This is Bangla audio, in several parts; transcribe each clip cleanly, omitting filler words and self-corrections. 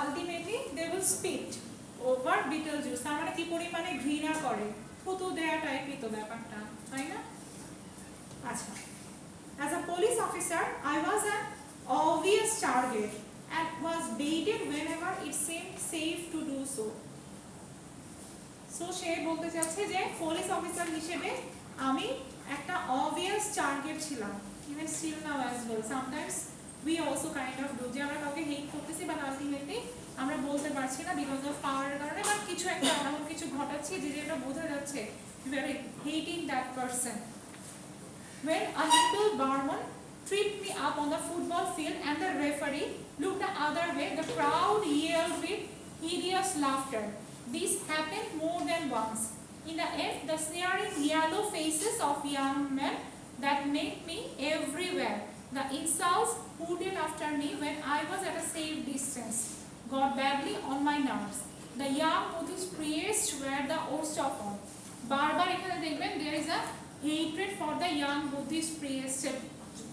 ultimately they will spit over Beetlejuice. তার মানে কি পরিমাণে ঘৃণা করে, থুতু দেয়া টাইপই তো ব্যাপারটা, তাই না? আচ্ছা, as a police officer I was an obvious target and was baited whenever it seemed safe to do so. So সে বলতে চাচ্ছে যে পুলিশ অফিসার হিসেবে আমি একটা obvious target ছিলাম, even still now as well. Sometimes we also kind of do, যে আমরা কাউকে হেট করতেছি but ultimately আমরা বলতে পারছি না because of power এর কারণে, বাট কিছু একটা এমন কিছু ঘটাচ্ছি যেটা বোঝা যাচ্ছে we are hating that person. When a little barman tripped me up on the football field and the referee looked the other way, the crowd yelled with hideous laughter. This happened more than once. In the end, the sneering yellow faces of young men that met me everywhere, the insults hooted after me when I was at a safe distance, got badly on my nerves. The young Buddhist priests were the worst of all. বারবার এখানে দেখবেন there is a hatred for the young Buddhist priests এর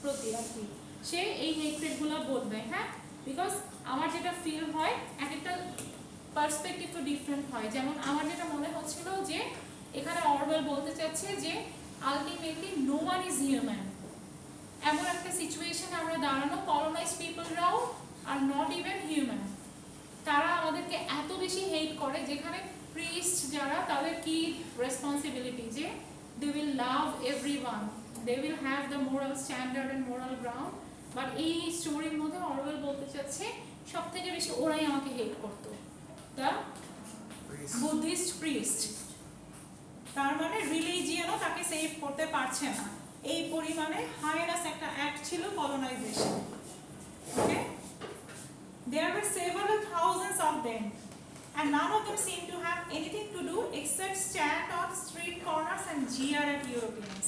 প্রতি আর কি, সে এই হেট্রেড গুলো বলবে, হ্যাঁ, বিকজ আমার যেটা ফিল হয় এক একটা পার্সপেক্টিভ তো ডিফারেন্ট হয়। যেমন আমার যেটা মনে হচ্ছিল যে এখানে অরওয়েল বলতে চাচ্ছে যে ultimately no one is human, এমন একটা সিচুয়েশনে আমরা দাঁড়ানো, কলোনাইজ পিপলরাও আর নট ইভেন হিউম্যান, তারা আমাদেরকে এত বেশি হেট করে, যেখানে প্রিস্ট যারা তাদের কি রেসপন্সিবিলিটি যে they will love everyone, they will have the moral standard and moral ground, but এই স্টোরির মধ্যে অরওয়েল বলতে চাচ্ছে সবথেকে বেশি ওরাই আমাকে হেট করতো, the বুদ্ধিস্ট প্রিস্ট। তার মানে রিলিজিয়নও তাকে সেভ করতে পারছে না, এই পরিমাণে হাইরাস একটা অ্যাক্ট ছিল colonisation. Okay, there were several thousands of them and none of them seemed to have anything to do except stand on street corners and jeer at Europeans.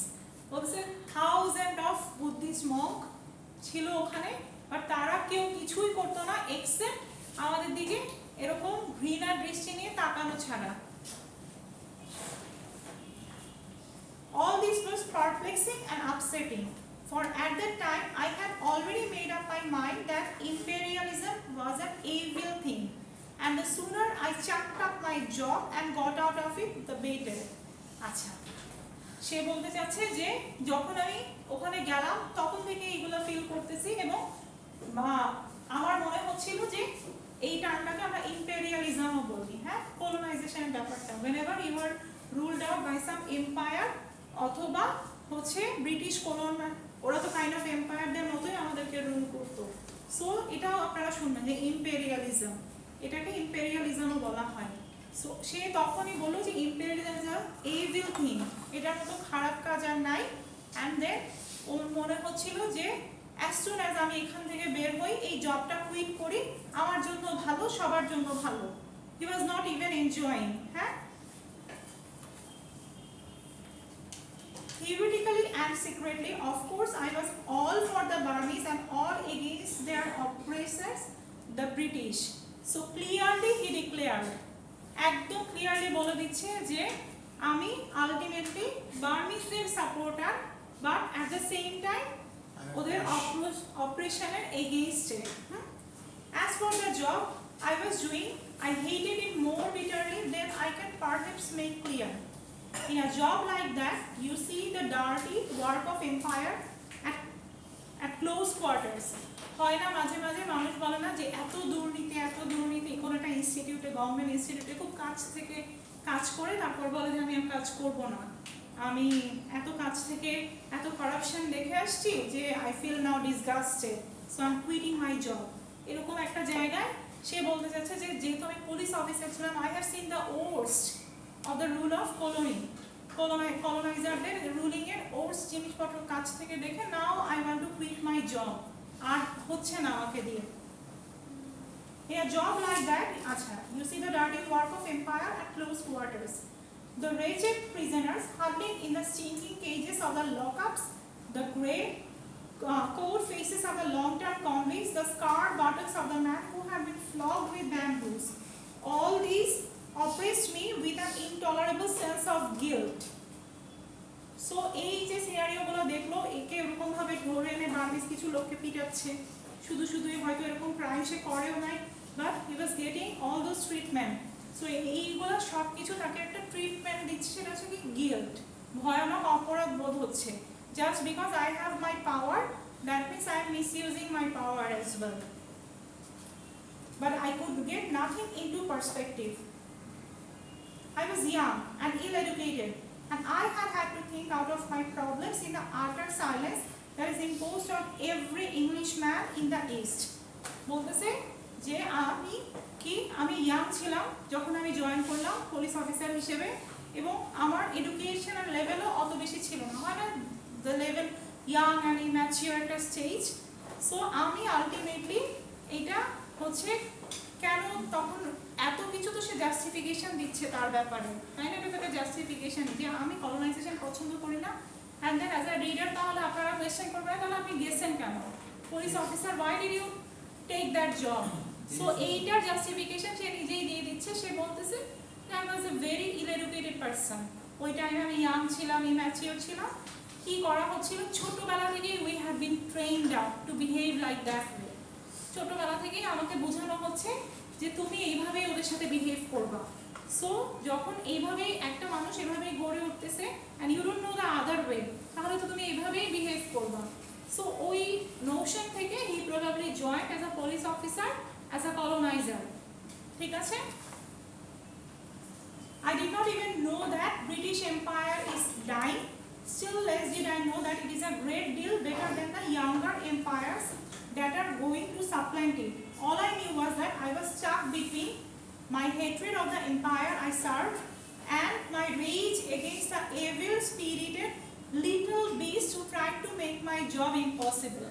Also, thousands of Buddhist monk ছিল ওখানে, বাট তারা কেউ কিছুই করতো না এক্সেপ্ট আমাদের দিকে এরকম ঘৃণার দৃষ্টি নিয়ে তাকানো ছাড়া। All this was perplexing and upsetting, for at that time I had already made up my mind that imperialism was an evil thing, and the sooner I chucked up my job and got out of it, the better. আচ্ছা, সে বলতে চাচ্ছে যে যখন আমি ওখানে গেলাম তখন থেকে এইগুলো ফিল করতেছি, এবং আমার মনে হচ্ছিল যে এই টার্মটাকে আমরা ইম্পেরিয়ালিজমও বলি, হ্যাঁ, কলোনাইজেশনের ব্যাপারটা, whenever you are ruled out by some empire অথবা হচ্ছে ব্রিটিশ কলোন, ওরা তো কাইন্ড অফ এম্পায়ারদের মতোই আমাদেরকে রুল করতো। সো এটাও আপনারা শুনবেন যে ইম্পেরিয়ালিজম, এটাকে ইম্পেরিয়ালিজমও বলা হয়। সো সে তখনই বললো যে ইম্পেরিয়ালিজম এভিল থিং, এটার মতো খারাপ কাজ আর নাই। অ্যান্ড দেন ওর মনে হচ্ছিল যে অ্যাজ সুন অ্যাজ আমি এখান থেকে বের হই, এই জবটা কুইট করি, আমার জন্য ভালো, সবার জন্য ভালো। হি ওয়াজ নট ইভেন এনজয়িং, হ্যাঁ। Theoretically and secretly, of course, I was all for the Burmese and all against their oppressors, the British. So clearly he declared, একদম ক্লিয়ারলি বলে দিচ্ছে যে আমি আলটিমেটলি বার্মিজদের supporter, but at the same time ওদের অপারেশনের এগেইনস্টে। As for the job I was doing, I hated it more bitterly than I can perhaps make clear. In a job like that, you see the dirty work of empire at close quarters. হয় না মাঝে মাঝে মানুষ বলে না যে এত দুর্নীতি, কোনো একটা ইনস্টিটিউটে, গভর্নমেন্ট ইনস্টিটিউটে খুব কাছ থেকে কাজ করে তারপর বলে যে আমি আর কাজ করব না, আমি এত কাছ থেকে এত কারাপশন দেখে আসছি যে I feel now disgusted, so I am quitting my job. এরকম একটা জায়গায় সে বলতে চাচ্ছে যে যেহেতু আমি পুলিশ অফিসার ছিলাম, I have seen the worst of the rule of colonizerদের রুলিং এর ওর্স জিনিসপত্র কাছ থেকে দেখে, now I want to quit my job, আর হচ্ছে না আমাকে দিয়ে। In a job like that, আচ্ছা, you see the dirty work of empire at close quarters, the wretched prisoners huddling in the stinking cages of the lockups, the grey cold faces of the long-term convicts, the scarred buttocks of the men who have been flogged with bamboos. All these oppressed me with an intolerable sense of guilt. So এই যে সিনারিওগুলো দেখলো, একে এরকম ভাবে ধরে এনে বার্মিজ কিছু লোককে পিটাচ্ছে, শুধুই হয়তো এরকম ক্রাইম সে করেও নাই, but he was getting all those treatment. So এইগুলো সব কিছু তাকে একটা ট্রিটমেন্ট দিচ্ছে, সেটা হচ্ছে কি গিল্ট, ভয়ানক অপরাধ বোধ হচ্ছে। Just because I have my power, that means I am misusing my power as well. But I could get nothing into perspective. I was young and ill-educated, and I had to think out of my problems in the utter silence that is imposed on every Englishman in the East. বলতেছে যে আমি ইয়াং ছিলাম যখন আমি জয়েন করলাম পুলিশ অফিসার হিসেবে, এবং আমার এডুকেশনাল লেভেলও অত বেশি ছিল না, হয় না the level young and immature একটা স্টেজ। সো আমি আলটিমেটলি এটা হচ্ছে কেন তখন এত কিছু, তো সে জাস্টিফিকেশন দিচ্ছে তার ব্যাপারে, তাই না? এটা জাস্টিফিকেশন যে আমি কলোনাইজেশন পছন্দ করি না। And then as a reader তাহলে আপনারা কোয়েশ্চেন করবেন তাহলে আপনি গেছেন কেন police officer, why did you take that job? So এইটার জাস্টিফিকেশন সে নিজেই দিয়ে দিচ্ছে। সে বলতেছে I was a very ill educated person, ওই টাইমে আমি ইয়াং ছিলাম, ইম্যাচিওর ছিলাম। কি করা হচ্ছিল, ছোটবেলা থেকেই we have been trained up to behave like that way. ছোটবেলা থেকেই আমাকে বোঝানো হচ্ছে যে তুমি এইভাবেই ওদের সাথে বিহেভ করবা। সো যখন এইভাবেই একটা মানুষ এভাবেই গড়ে উঠতেছে and you don't know the other way, তাহলে তো তুমি এইভাবেই বিহেভ করবা। সো ওই নোশন থেকে he probably joined as a police officer, as a colonizer. ঠিক আছে? I did not even know that British Empire is dying. Still less did I know that it is a great deal better than the younger empires that are going to supplant it. All I knew was that I was stuck between my hatred of the empire I served and my rage against the evil-spirited little beast who tried to make my job impossible.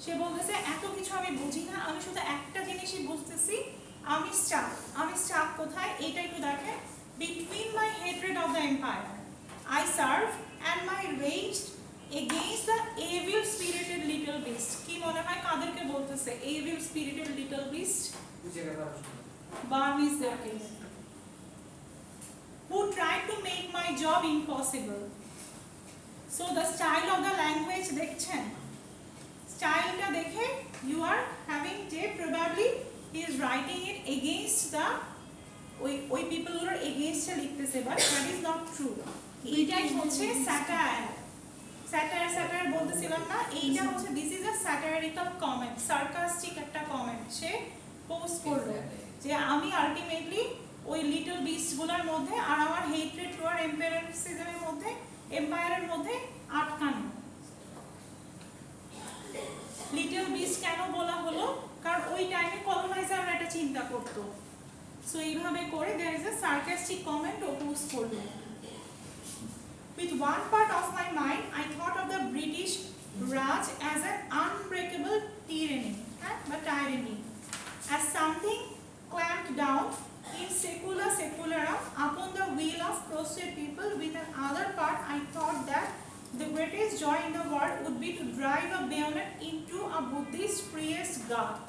সে বলতেছে এত কিছু আমি বুঝি না, আমি শুধু একটা জিনিসই বুঝতেছি, আমি স্টাক কোথায়, এইটা একটু দেখেন। Between my hatred of the empire I serve and my rage against the evil spirited little beast. কি মনে হয় কাদেরকে বলতেছে evil spirited little beast? Burmese দেখে, who tried to make my job impossible. So the style of the language দেখছেন, স্টাইলটা দেখে you are having যে probably he is writing it against the ওই people who are against লিখতেছে, but that is not true. এইটাই হচ্ছে স্যাটায়ার বলতেছিলাম না, এইটা হচ্ছে this is a satirical comment, sarcastic একটা কমেন্ট সে পোস্ট করলো যে আমি আলটিমেটলি ওই লিটল বিস্টগুলোর মধ্যে আর আমার হেট্রেড টু আর এম্পায়ারিজমের মধ্যে, এম্পায়ারের মধ্যে আটকানো। লিটল বিস্ট কেন বলা হলো? কারণ ওই টাইমে কলোনাইজাররা এটা চিন্তা করতো। সো এইভাবে করে there is a sarcastic comment ও পোস্ট করলো। With one part of my mind, I thought of the British Raj as an unbreakable tyranny, as something clamped down in secularum upon the will of prostrate people. With another part, I thought that the greatest joy in the world would be to drive a bayonet into a Buddhist priest's gut.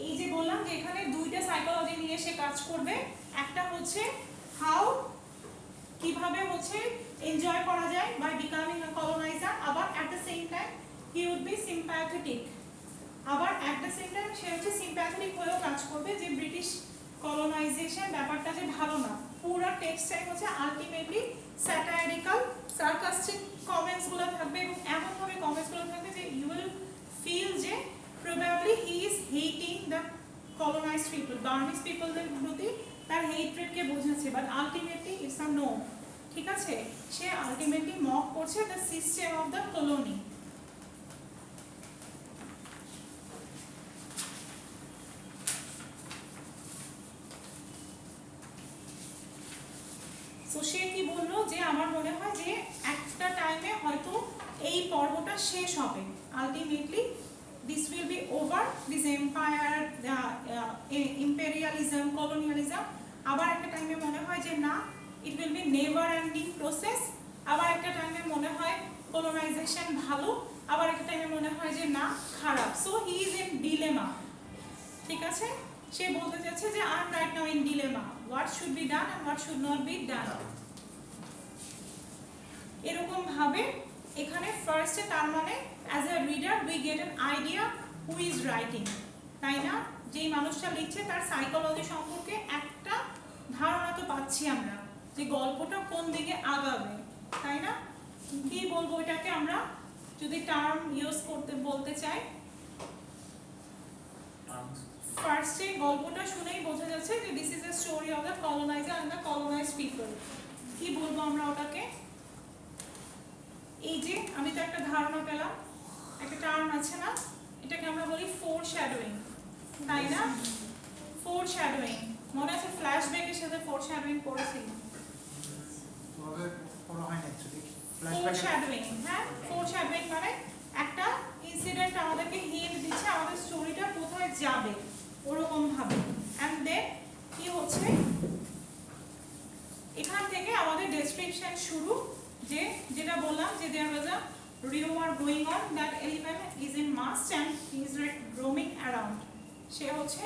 এই যে বললাম যে এখানে দুইটা সাইকোলজি নিয়ে সে কাজ করবে, একটা হচ্ছে হাউ কিভাবে হচ্ছে এনজয় করা যায় বাই বিকামিং আ কলোনাইজার, আবার at the same time he would be sympathetic, আবার অ্যাট দ্য সেম টাইম সে হচ্ছে সিম্প্যাথেটিক হয়েও কাজ করবে যে ব্রিটিশ কলোনাইজেশন ব্যাপারটা যে ভালো না। পুরো টেক্সটাই হচ্ছে আলটিমেটলি স্যাটায়ারিক্যাল সার্কাস্টিক কমেন্টসগুলো থাকবে, এবং এমনভাবে কমেন্টসগুলো থাকবে যে ইউ উইল ফিল যে probably he is hating the colonized people, Burmese people দের প্রতি তার হেট্রেডকে বোঝাচ্ছে, but ultimately it's a no. ঠিক আছে? সে আলটিমেটলি মক করছে the system of the colony. So সে কি বললো যে আমার মনে হয় যে একটা টাইমে হয়তো এই পর্বটা শেষ হবে, ultimately this will be over, this empire, imperialism, colonialism. আবার একটা টাইমে মনে হয় যে না, it will be never ending process. আবার একটা টাইমে মনে হয় colonization ভালো, আবার একটা টাইমে মনে হয় যে না খারাপ। So he is in dilemma. ঠিক আছে? সে বলতে চাচ্ছে যে I am right now in dilemma. What should be done and what should not be done. এরকম ভাবে এখানে ফার্স্টে তার মানে as a reader we get an idea who is writing, তাই না? যেই মানুষটা লিখছে তার সাইকোলজি সম্পর্কে একটা ধারণা তো পাচ্ছি আমরা যে গল্পটা কোন দিকে আগাবে, তাই না? কি বলবো এটাকে আমরা যদি টার্ম ইউজ করতে বলতে চাই? ফার্স্টে গল্পটা শুনেই বোঝা যাচ্ছে যে this is a story of the colonizer and the colonized people. কি বলবো আমরা ওটাকে? এই যে আমি তো একটা ধারণা পেলাম, একটা টার্ম আছে না, এটাকে আমরা বলি ফোর শ্যাডোয়িং, তাই না? ফোর শ্যাডোয়িং মনে আছে ফ্ল্যাশব্যাকের সাথে ফোর শ্যাডোয়িং পড়েছিল। ফোর শ্যাডোয়িং, হ্যাঁ, ফোর শ্যাডোয়িং মানে একটা ইনসিডেন্ট আমাদেরকে হিন্ট দিচ্ছে আমাদের স্টোরিটা কোথায় যাবে ওরকম ভাবে। এন্ড দেন কি হচ্ছে এখান থেকে আমাদের ডেসক্রিপশন শুরু, যে যেটা বললাম যে দেয়ার ওয়াজ আ rumor going on that elephant is in mast and he is roaming around. সে হচ্ছে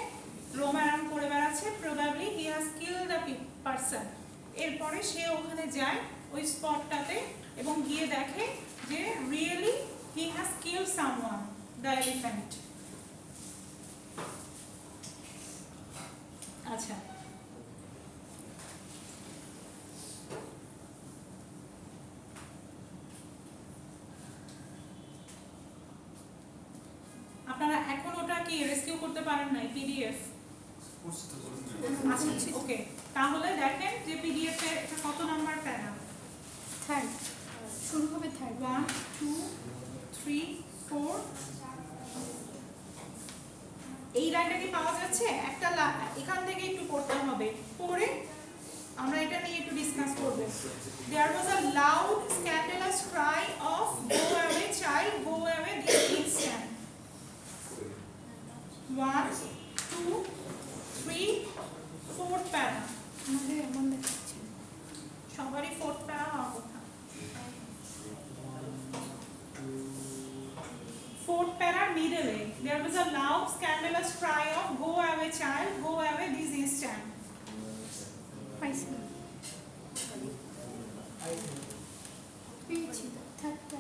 roam around করে বেড়াচ্ছে, probably he has killed the person. এরপরে সে ওখানে যায় ওই স্পটটাতে এবং গিয়ে দেখে যে really he has killed someone, the elephant. আচ্ছা, আপনারা এখন ওটা কি রেস্কিউ করতে পারেন নাই পিডিএফ? আচ্ছা ওকে, তাহলে দেখেন যে পিডিএফ এর এটা কত নাম্বার প্যারা? থার্ড, শুরু হবে থার্ড। 1 2 3 4। এই লাইনটা কি পাওয়া যাচ্ছে? একটা এখান থেকে একটু পড়তে হবে, পড়ে আমরা এটা নিয়ে একটু ডিসকাস করব। There was a loud scandalous cry of go away child, go away this instant. 1 2 3 4 প্যারা। আমাদের এমন দেখাচ্ছে সবারই 4 প্যারা হওয়ার কথা। 4th প্যারা মিডলে there was a loud scandalous cry of go away child, go away this instant. পাইছি পেয়েছি থার্ডটা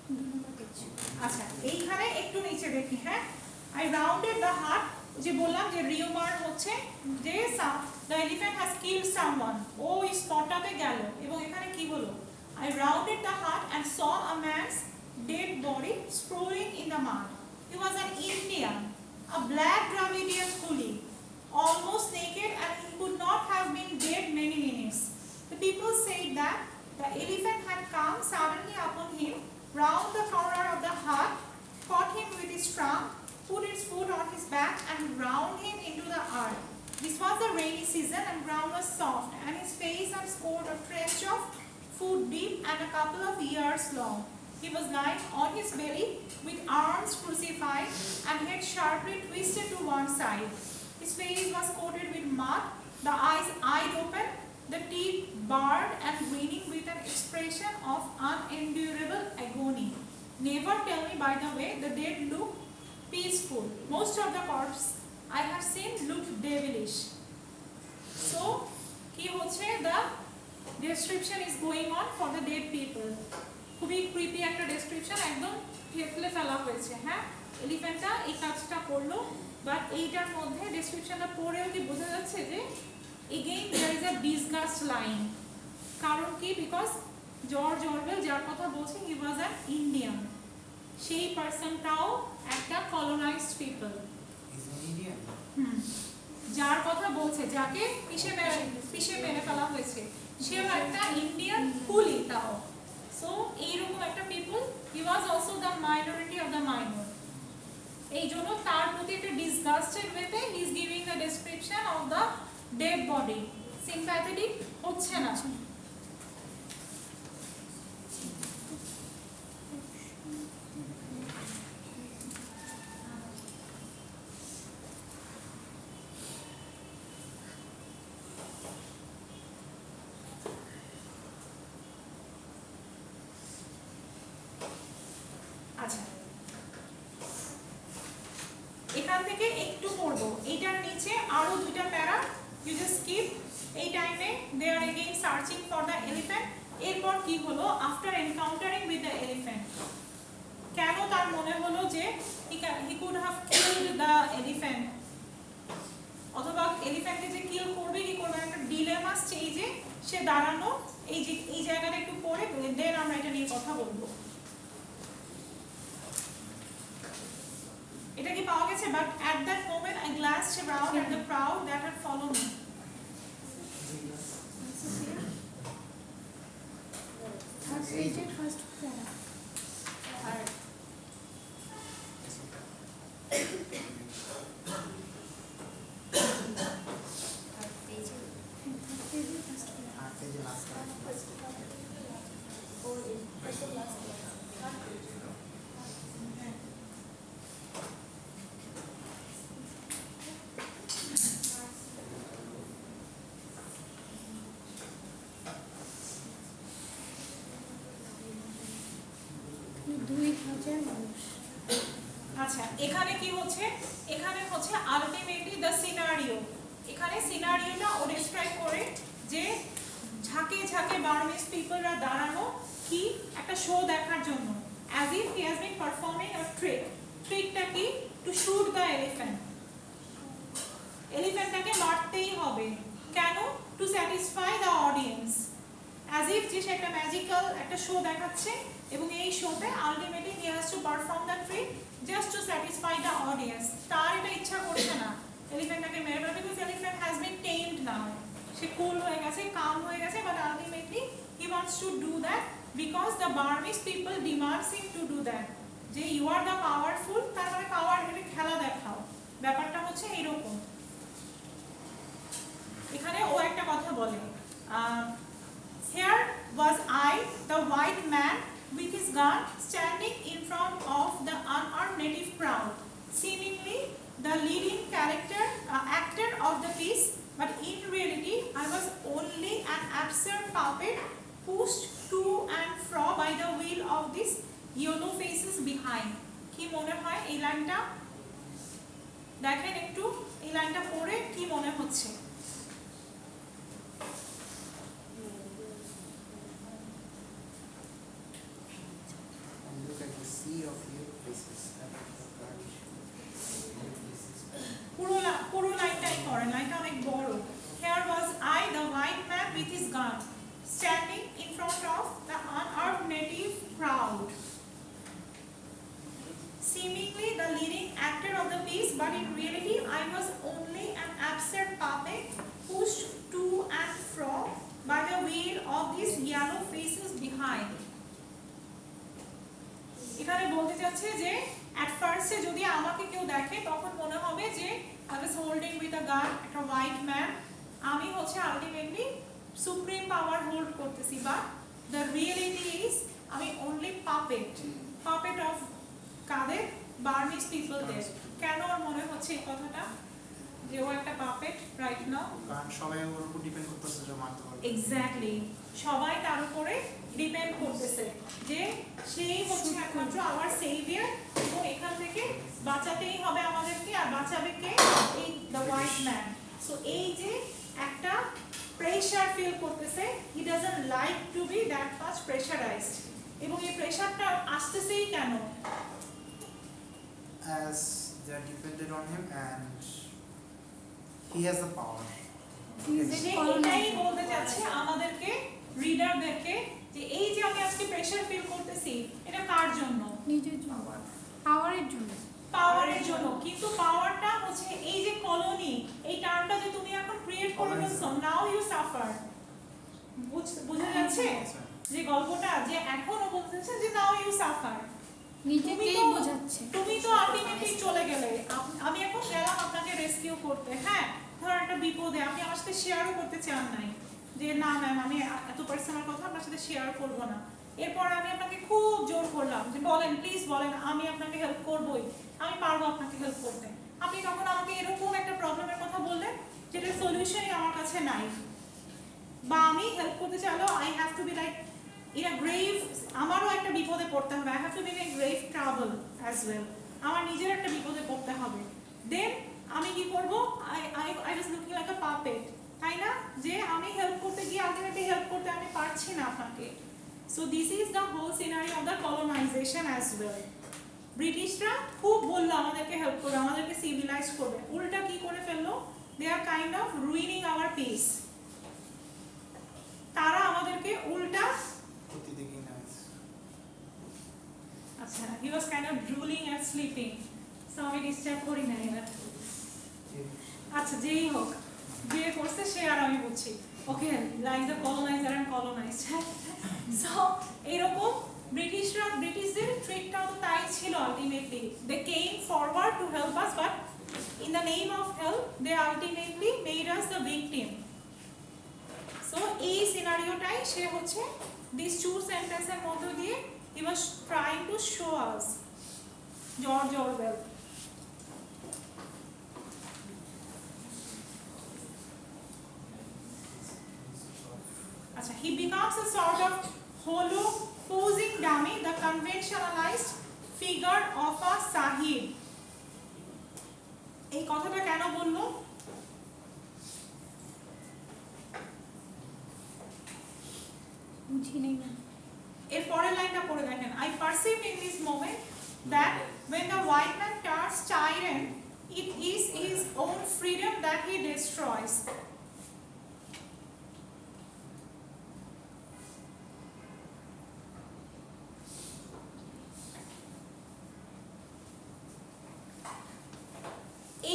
2 নম্বর পেয়েছি। আচ্ছা এইখানে একটু নিচে দেখি, হ্যাঁ, I rounded the hut, যে বললাম যে রিউমার হচ্ছে যে the elephant has killed someone, ও এই স্পটটাতে গেল এবং এখানে কি হলো? I rounded the hut and saw a man's dead body sprawling in the mud. He was an Indian, a black Dravidian coolie, almost naked, and he could not have been dead many minutes. The people said that the elephant had come suddenly upon him, round the corner of the hut, caught him with his trunk, put its foot on his back, and ground him into the earth. This was the rainy season, and ground was soft, and his face and scored a trench of foot deep and a couple of years long. He was lying on his belly with arms crucified and head sharply twisted to one side. His face was coated with mud, the eyes wide open, the teeth bared and grinning with an expression of unendurable agony. Never tell me, by the way, the dead looked peaceful. Most of the corpses I have seen looked devilish. So, কি হচ্ছে, the description is going on for the dead people. খুবই ক্রিপি একটা ডেসক্রিপশন, একদম থেতলে ফেলা হয়েছে। হ্যাঁ, এলিফ্যান্টটা এই কাজটা করলো, বাট এইটার মধ্যে ডেসক্রিপশনটা পড়েও কি বোঝা যাচ্ছে যে again there is a disgust line. কারণ কি? বিকজ জর্জ অরওয়েল যার কথা বলছে হি ওয়াজ অ্যান ইন্ডিয়ান, সেই পার্সনটাও একটা কলোনাইজড পিপল। যার কথা বলছে, যাকে পিষে মেরে ফেলা হয়েছে, সেও একটা ইন্ডিয়ান কুলি তাও। সো এইরকম একটা people, he was also the minority of the minor. এই জন্য তার প্রতি একটা ডিসগাস্টেড ওয়েতে he is giving the description of the dead body. Sympathetic হচ্ছে না। আচ্ছা, এখান থেকে একটু পড়বো, এইটার নিচে আরো দুইটা প্যারা, ইউ জাস্ট স্কিপ। এই টাইমে they are again searching for the elephant. এরপর কি হলো? After encountering with the elephant, কেন তার মনে হলো যে he could have killed the elephant, অথবা এলিফ্যান্টকে যে কিল করবে কি করবে একটা ডিলেমা স্টেজে সে দাঁড়ানো, এই যে এই জায়গাটা একটু পরে দেন আমরা এটা নিয়ে কথা বলবো। এটা কি পাওয়া গেছে? But at that moment I glanced around at the crowd that had followed me. Third পেজের ফার্স্ট প্যারা। আর থার্ড পেজের ফার্স্ট প্যারা। দুই হাজার মানুষ। আচ্ছা, এখানে কি হচ্ছে? এখানে হচ্ছে আলটিমেটলি দ্য সিনারিও, এখানে সিনারিওটা ও ডেসক্রাইব করে যে ঝাঁকে ঝাঁকে বার্মিজ পিপলরা দাঁড়ানো কি একটা শো দেখার জন্য, as if he has been performing a trick. ট্রিকটা কি? টু শুট দ্য এলিফ্যান্ট, এলিফ্যান্টটাকে মারতেই হবে। কেন? To satisfy the audience, as if যে সে একটা ম্যাজিক্যাল একটা শো দেখাচ্ছে এবং এই শোতে ultimately he has to perform the trick just to satisfy the audience. তার এটা ইচ্ছা করছে না এলিফ্যান্টটাকে মেরে ফেলা, because elephant has been tamed now, সে কুল হয়ে গেছে, কাম হয়ে গেছে, but ultimately he wants to do that because the Burmese people demands him to do that. যে ইউ আর দ্য পাওয়ারফুল, তার মানে পাওয়ার হেঁটে খেলা দেখাও, ব্যাপারটা হচ্ছে এইরকম। এখানে ও একটা কথা বলে, here was I, the white man with his gun, standing in front of the unarmed native crowd, seemingly the leading actor of the piece, but in reality I was only an absurd puppet pushed to and fro by the will of these yellow faces behind. কি মনে হয় এই লাইনটা? দেখেন একটু এই লাইনটা পড়ে কি মনে হচ্ছে? পুরো লাইনটাই করেন, লাইনটা অনেক বড়। Here was I, the white man with his gun, standing in front of the unarmed native crowd, seemingly the leading actor of the piece, but in reality I was only an absurd puppet pushed to and fro by the will of these yellow faces behind. এখানে বলতে যাচ্ছে যে at first যদি আমাকে কেউ দেখে তখন মনে হবে যে I was holding with a gun, একটা white man, আমি হচ্ছে আলটিমেটলি সুপ্রিম পাওয়ার হোল্ড করতেছি, বা the reality is আমি only puppet of কাদের? বার্মিজ পিপলদের। কেন ওর মনে হচ্ছে এই কথাটা যে ও একটা পাপেট রাইট নাও? কারণ সবাই ওর উপর ডিপেন্ড করতেছে যে মারতে পারবে। এক্স্যাক্টলি, সবাই তার উপরে ডিপেন্ড করতেছে যে সেই হচ্ছে একমাত্র আমার সেভিয়ার, এবং এখান থেকে বাঁচাতেই হবে আমাদেরকে, আর বাঁচাবে কে? এই দ্য হোয়াইট ম্যান। সো এই যে একটা প্রেশার ফিল করতেছে, he doesn't like to be that much pressurized, এবং এই প্রেশারটা আসতেছেই কেন? As they are dependent on him and he has the power. সে এটাই বলতে চাচ্ছে আমাদেরকে, রিডারদেরকে, যে এই যে আমি আজকে প্রেশার ফিল করতেছি এটা কার জন্য? নিজের জন্য, পাওয়ারের জন্য। পাওয়ারের জন্য। কিন্তু পাওয়ারটা হচ্ছে এই যে কলোনি, এই টার্মটা যে তুমি এখন ক্রিয়েট করে ফেলছো, নাও ইউ সাফার। বুঝা যাচ্ছে যে গল্পটা, যে এখনো বলতেছে যে নাও ইউ সাফার, নিজেকেই বোঝাচ্ছে। তুমি তো আলটিমেটলি চলে গেলে, আমি এখন গেলাম আপনাকে রেস্কিউ করতে, হ্যাঁ ধর একটা বিপদে, আপনি আমার সাথে শেয়ারও করতে চান নাই, যে না ম্যাম আমি এত পার্সোনাল কথা আপনার সাথে শেয়ার করব না, এরপর আমি আপনাকে খুব জোর করলাম যে বলেন প্লিজ বলেন, আমি আপনাকে হেল্প করবই, আমি পারবো আপনাকে হেল্প করতে, আপনি তখন আমাকে এরকম একটা প্রবলেমের কথা বললেন যেটার সলিউশনই আমার কাছে নাই, বা আমি হেল্প করতে চাইলেও I have to be like in a grave, আমারও একটা বিপদে পড়তে হবে, I have to be in a grave trouble as well, আমার নিজের একটা বিপদে পড়তে হবে, দেন আমি কি করব? I was looking like a puppet, তাই না? যে আমি হেল্প করতে গিয়ে আলটিমেটলি হেল্প করতে আমি পারছি না আপনাকে। So this is the whole scenery of the colonization as well. ব্রিটিশরা খুব বললো আমাদেরকে হেল্প করবে, আমাদেরকে সিভিলাইজ করবে, উল্টা কি করে ফেললো, they are kind of ruining our peace. তারা আমাদেরকে উল্টা, আচ্ছা he was kind of drooling and sleeping, so আমি ডিস্টার্ব করি না এবার। আচ্ছা যেই হোক, যে করছে সে আর আমি বুঝছি, okay, like the colonizer and colonized. So এরকম ব্রিটিশদের ট্রিকটাও তো তাই ছিল ultimately, they came forward to help us, but in the name of help they ultimately made us the victim. So এই সিনারিওটাই সে হচ্ছে দিস টু সেন্টেন্সের মধ্যে দিয়ে he was trying to show us George Orwell. Acha, he becomes a sort of hollow posing dummy, the conventionalized figure of a sahib. এই কথাটা কেন বললো? বুঝি নেই না। এর পরের লাইনটা পড়ে দেখেন, I perceive in this moment that when the white man turns tyrant, it is his own freedom that he destroys.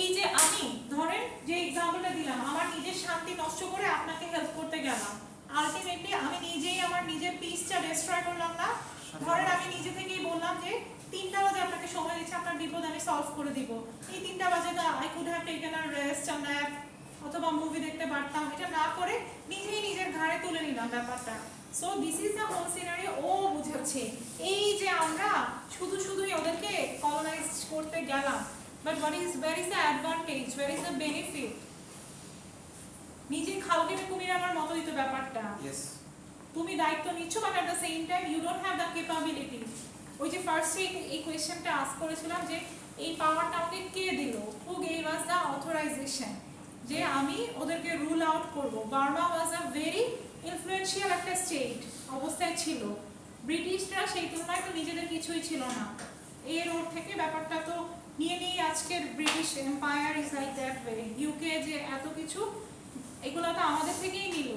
এই যে আমি ধরেন যে এক্সাম্পলটা দিলাম, আমার নিজের শান্তি নষ্ট করে আপনাকে হেল্প করতে গেলাম, আলটিমেটলি আমি নিজেই আমার নিজের পিসটা ডিস্ট্রয় করলাম না। ধরেন আমি নিজে থেকেই বললাম যে 3টা বাজে আপনাকে সময় দিচ্ছি, আপনার বিপদ আমি সলভ করে দিব, এই 3টা বাজে তো I could have taken a rest, nap অথবা মুভি দেখতে পারতাম, এটা না করে নিজেই নিজের ঘাড়ে তুলে নিলাম ব্যাপারটা। So this is the whole scenario. ও বুঝাচ্ছে এই যে আমরা শুধুই ওদেরকে কলোনাইজ করতে গেলাম, but where is the advantage, where is the benefit? নিজে খাল কেটে কুমির আমার মতো দিত ব্যাপারটা। Yes. তুমি দায়িত্ব নিচ্ছ, but at the same time you don't have the capability. ওই যে ফার্স্টে এই কোয়েশ্চেনটা আস্ক করেছিলাম যে এই পাওয়ারটা আমাকে কে দিল, who gave us the authorisation, যে আমি ওদেরকে রুল আউট করব। Burma was a very influential একটা স্টেট অবস্থায় ছিল, ব্রিটিশরা সেই তুলনায় তো নিজেদের কিছুই ছিল না। এর ওর থেকে ব্যাপারটা তো নিয়ে আজকের British empire is like that way, UK যে এত কিছু এগুলো তো আমাদের থেকেই নিল।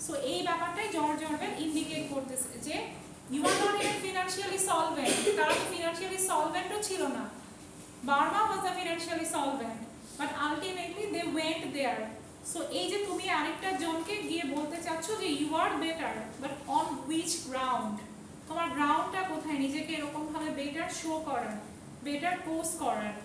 সো এই ব্যাপারটাই জর্জ অরওয়েল ইন্ডিকেট করতেছে যে you are not even financially solvent. তারা তো ফিনান্সিয়ালি সলভেন্টও ছিল না, Burma was the financially solvent, but ultimately they went there. So এই যে তুমি আরেকটা জনকে গিয়ে বলতে চাচ্ছ যে you are better, but on which ground, তোমার গ্রাউন্ডটা কোথায় নিজেকে এরকম ভাবে বেটার শো করার, বেটার পোস্ট করার।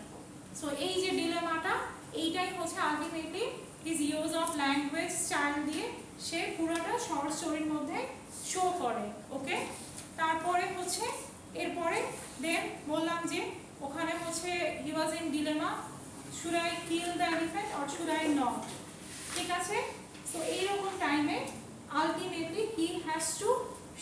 সো এই যে ডিলেমাটা, এইটাই হচ্ছে ultimately his use of language style দিয়ে সে পুরোটা শর্ট স্টোরির মধ্যে শো করে। ওকে, তারপরে হচ্ছে এরপরে দেন বললাম যে ওখানে হচ্ছে he was in dilemma, should I kill the elephant or should I not, ঠিক আছে। সো এইরকম টাইমে ultimately he has to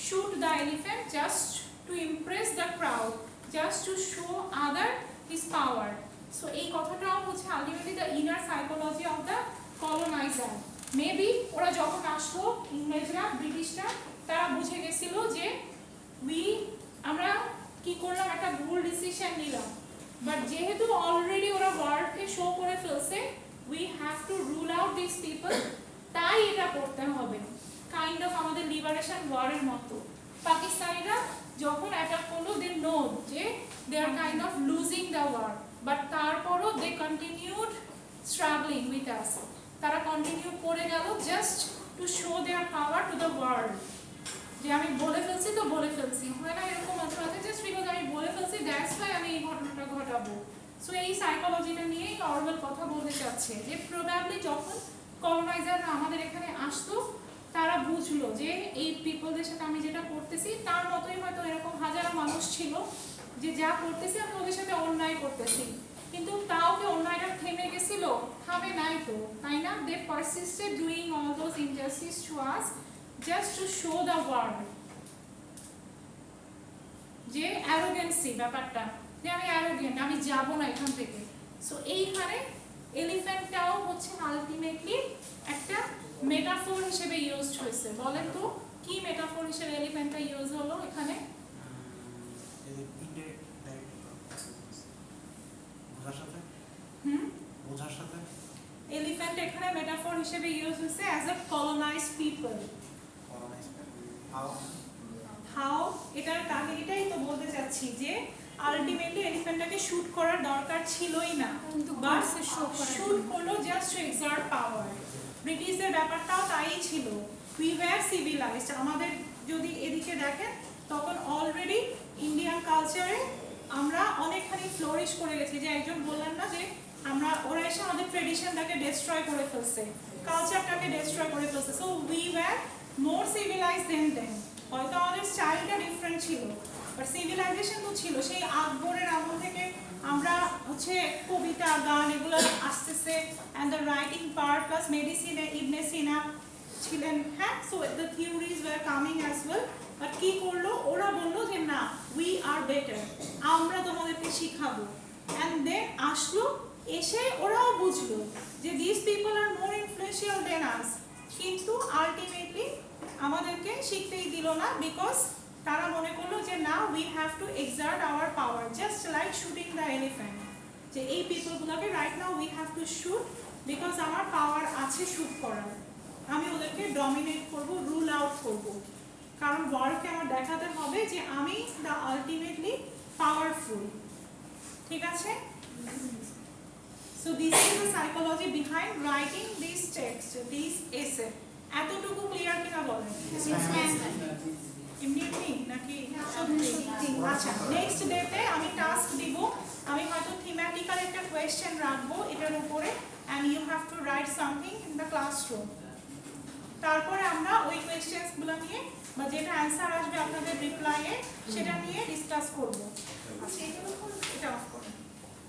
shoot the elephant just to impress the crowd, just to show other his power. So এই কথাটাও হচ্ছে ultimately the inner psychology of the colonizer. Maybe ওরা যখন আসলো ইংরেজরা, ব্রিটিশরা, তারা বুঝে গেছিল যে আমরা কি করলাম, একটা ভুল ডিসিশন নিলাম, বাট যেহেতু অলরেডি ওরা ওয়ার্ল্ডকে শো করে ফেলছে, we have to rule out these people, তাই এটা করতে হবে। কাইন্ড অফ আমাদের লিবারেশন ওয়ারের মতো। পাকিস্তানিরা যখন অ্যাটাক করলো, দে নো যে they are kind of losing the war, but তারপরও they continued struggling with us. তারা কন্টিনিউ করে গেল just to show their power to the world, যে আমি বলে ফেলছি তো বলে ফেলছি, হয় না এরকম মাত্র আছে, জাস্ট বিকজ আমি বলে ফেলছি দ্যাটস ওয়াই আমি এই ঘটনাটা ঘটাবো। সো এই সাইকোলজিটা নিয়েই অরওয়েল কথা বলতে চাচ্ছে যে প্রবাবলি যখন কলোনাইজাররা আমাদের এখানে আসতো, তারা বুঝলো যে এই পিপলদের সাথে আমি যেটা করতেছি তার মতোই হয়তো এরকম হাজারো মানুষ ছিল যে যা করতেছি আমি ওদের সাথে অন্যায় করতেছি, কিন্তু তাও কি অন্যায়টা থেমে গেছিল? থামে নাই তো, তাই না? They persisted doing all those injustice to us just to show the world যে অ্যারোগেন্সি ব্যাপারটা, যে আমি অ্যারোগেন্ট, আমি যাব না এখান থেকে। সো এইখানে এলিফ্যান্টটাও হচ্ছে আলটিমেটলি একটা মেটাফোর হিসেবে ইউজড হয়েছে। বলেন তো কি মেটাফোর হিসেবে এলিফ্যান্টটা ইউজ হলো এখানে? বোঝার সাথে এলিফ্যান্ট এখানে মেটাফর হিসেবে ইউজ হয়েছে as a colonised people. How এটার কাহিনীটাই তো বলতে চাচ্ছি যে আলটিমেটলি এলিফ্যান্টটাকে শুট করার দরকার ছিলই না, কিন্তু বাট করছে show করার শুট জন্য। করলো জাস্ট টু এক্সার্ট পাওয়ার। ব্রিটিশদের ব্যাপারটাও তাই ছিল, উই ওয়্যার সিভিলাইজড। আমাদের যদি এদিকে দেখেন তখন অলরেডি ইন্ডিয়ান কালচারে আমরা অনেকখানি ফ্লোরিশ করে গেছি, যে একজন বললেন না যে আমরা ওরা এসে আমাদের ট্রেডিশনটাকে ডেস্ট্রয় করে ফেলছে, কালচারটাকে ডেস্ট্রয় করে ফেলছে। So we were more civilized then. হয়তো আমাদের স্টাইলটা ডিফারেন্ট ছিল, বাট সিভিলাইজেশন তো ছিল। সেই আকবরের আমল থেকে আমরা হচ্ছে কবিতা গান এগুলো আসতেছে, and the writing part plus মেডিসিনে ইবনে সিনা ছিলেন, হ্যাঁ। So the theories were coming as well. But কি করলো ওরা, বললো যে না উই আর বেটার, আমরা তোমাদেরকে শিখাবো। অ্যান্ড দেন আসলো, এসে ওরাও বুঝলো যে this people are more influential than us, কিন্তু আলটিমেটলি আমাদেরকে শিখতেই দিল না, বিকজ তারা মনে করলো যে না we have to exert our power, just like shooting the elephant, যে এই পিপলগুলোকে right now we have to shoot because আমার পাওয়ার আছে শুট করার, আমি ওদেরকে ডমিনেট করব, রুল আউট করব, কারণ ওয়ার্ল্ডকে আমার দেখাতে হবে যে আমি দ্য আলটিমেটলি পাওয়ারফুল। ঠিক আছে? So this is the psychology behind writing this text, this এসে। এতটুকু ক্লিয়ার কিনা বলেন? এমনি এমনি নাকি সত্যি? আচ্ছা, নেক্সট ডেতে আমি টাস্ক দিব, আমি হয়তো থিমেটিক্যাল একটা কোয়েশ্চেন রাখবো এটার উপরে, and you have to write something in the classroom. তারপরে আমরা ওই কোয়েশ্চেন্সগুলো নিয়ে বা যেটা অ্যান্সার আসবে আপনাদের রিপ্লাইয়ে সেটা নিয়ে ডিসকাস করবো। আচ্ছা, এটা অফ করুন।